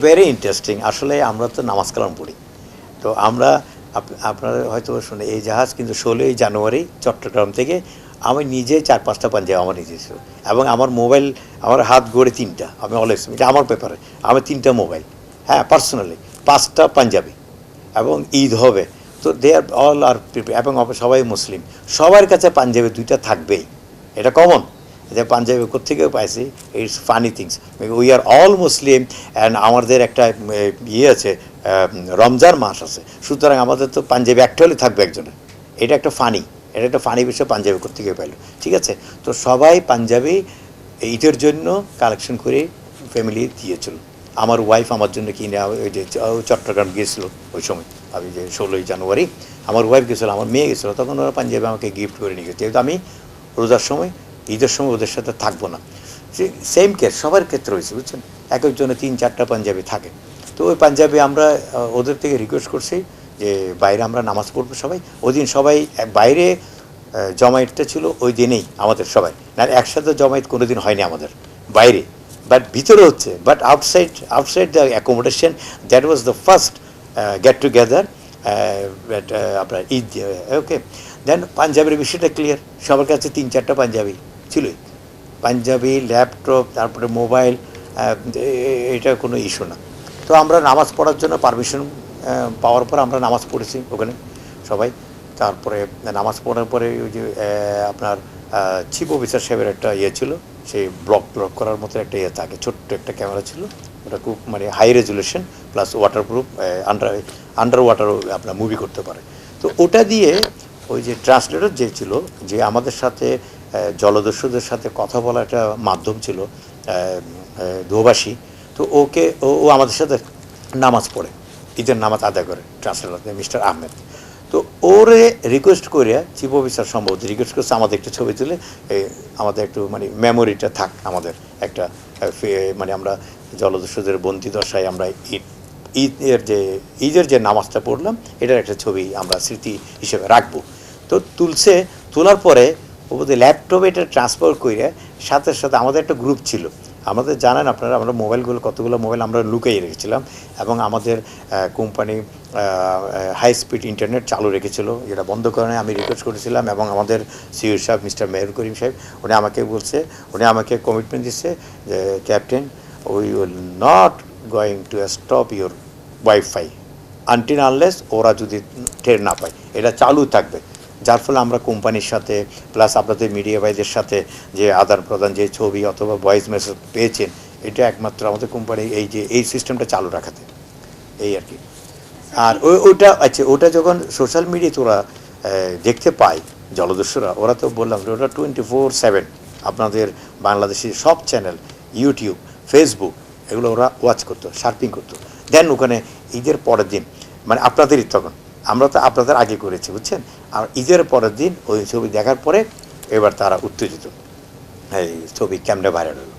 Very interesting. আসলে আমরা তো নামাজ কালাম পড়ি। তো আমরা আপনারা হয়তো শুনে এই জাহাজ কিন্তু ১৬ই জানুয়ারি চট্টগ্রাম থেকে আমি নিজে ৪-৫টা পাঞ্জাবি আমার নিজে ছিল এবং আমার মোবাইল আমার হাত গড়ে ৩টা। আমি অলওয়েজ এটা আমার ব্যাপারে। আমার ৩টা মোবাইল, হ্যাঁ, পার্সোনালি ৫টা পাঞ্জাবি এবং ঈদ হবে। তো দে আর অল আর প্রিপেয়ার এবং সবাই মুসলিম। সবার কাছে পাঞ্জাবি ২টা থাকবেই। এটা কমন। যে পাঞ্জাবি কোত্থেকে পাইছি, it's funny things. We are all Muslim and আমাদের একটা ইয়ে আছে, রমজান মাস আছে, সুতরাং আমাদের তো পাঞ্জাবি একটা হলে থাকবে একজনের। এটা একটা ফানি, এটা একটা ফানি বিষয়, পাঞ্জাবি কোত্থেকে পাইলো, ঠিক আছে। তো সবাই পাঞ্জাবি ঈদের জন্য কালেকশন করে ফ্যামিলি দিয়েছিল। আমার ওয়াইফ আমার জন্য কিনে ওই যে চট্টগ্রাম গিয়েছিল ওই সময়, আমি যে ১৬ই জানুয়ারি আমার ওয়াইফ গেছিলো, আমার মেয়ে গেছিলো, তখন ওরা পাঞ্জাবি আমাকে গিফট করে নিয়ে গেছে। যেহেতু আমি রোজার সময় ঈদের সময় ওদের সাথে থাকবো না, সেম কেস সবার ক্ষেত্রে হয়েছে, বুঝছেন। এক একজনে ৩-৪টা পাঞ্জাবি থাকে। তো ওই পাঞ্জাবি আমরা ওদের থেকে রিকোয়েস্ট করছি যে বাইরে আমরা নামাজ পড়বো সবাই ওই দিন। সবাই বাইরে জমায়েতটা ছিল ওই দিনেই আমাদের সবাই, না একসাথে জমায়েত কোনো দিন হয়নি আমাদের বাইরে, বাট ভিতরে হচ্ছে, but outside the accommodation that was the first get together আপনার ঈদ। ওকে, দেন পাঞ্জাবের বিষয়টা ক্লিয়ার, সবার কাছে ৩-৪টা পাঞ্জাবি ছিলই, পাঞ্জাবি, ল্যাপটপ, তারপরে মোবাইল, এটা কোনো ইস্যু না। তো আমরা নামাজ পড়ার জন্য পারমিশন পাওয়ার পর আমরা নামাজ পড়েছি ওখানে সবাই। তারপরে নামাজ পড়ার পরে ওই যে আপনার চিফ অফিসার সাহেবের একটা ইয়ে ছিল, সেই ব্লক করার মতো একটা ইয়ে থাকে, ছোট্ট একটা ক্যামেরা ছিল, ওটা খুব মানে high resolution plus waterproof, under ওয়াটারও আপনার মুভি করতে পারে। তো ওটা দিয়ে ওই যে ট্রান্সলেটর যে ছিল, যে আমাদের সাথে জলদস্যুদের সাথে কথা বলা একটা মাধ্যম ছিল, দোভাষী, তো ও আমাদের সাথে নামাজ পড়ে, ঈদের নামাজ আদায় করে, ট্রান্সলেটর মিস্টার আহমেদ। তো ওরে রিকোয়েস্ট করে চিফ অফিসার সম্ভবত রিকোয়েস্ট করছে আমাদের একটু ছবি তুলে আমাদের একটু মানে মেমোরিটা থাক, আমাদের একটা মানে আমরা জলদস্যুদের বন্দি দশায় আমরা ঈদের যে নামাজটা পড়লাম এটার একটা ছবি আমরা স্মৃতি হিসেবে রাখবো। তো তোলার পরে ও বোধহয় ল্যাপটপে এটা ট্রান্সফার করে সাথে সাথে আমাদের একটা গ্রুপ ছিল, আমাদের জানেন আপনারা, আমরা মোবাইলগুলো কতগুলো মোবাইল আমরা লুকিয়ে রেখেছিলাম এবং আমাদের কোম্পানি হাই স্পিড ইন্টারনেট চালু রেখেছিল, যেটা বন্ধ করে আমি রিকোয়েস্ট করেছিলাম। এবং আমাদের সিইও সাহেব মিস্টার মেহর করিম সাহেব উনি আমাকে কমিটমেন্ট দিচ্ছে যে captain, we will not going to stop your wifi until unless ওরা যদি টের না পায়, এটা চালু থাকবে। যার ফলে আমরা কোম্পানির সাথে প্লাস আপনাদের মিডিয়া ভাইদের সাথে যে আদান প্রদান, যে ছবি অথবা ভয়েস মেসেজ পেয়েছেন, এটা একমাত্র আমাদের কোম্পানি এই সিস্টেমটা চালু রাখাতে, এই আর কি। আর ওটা যখন সোশ্যাল মিডিয়াতে ওরা দেখতে পায় জলদস্যুরা, ওরা তো বললাম ওটা 24/7 আপনাদের বাংলাদেশের সব চ্যানেল, ইউটিউব, ফেসবুক, এগুলো ওরা ওয়াচ করতো, শার্পিং করতো। দেন ওখানে ঈদের পরের দিন, মানে আপনাদেরই তখন, আমরা তো আপনাদের আগে করেছি, বুঝছেন। আর ঈদের পরের দিন ওই ছবি দেখার পরে এবার তারা উত্তেজিত, এই ছবি ক্যামেরা ভাইরাল হলো।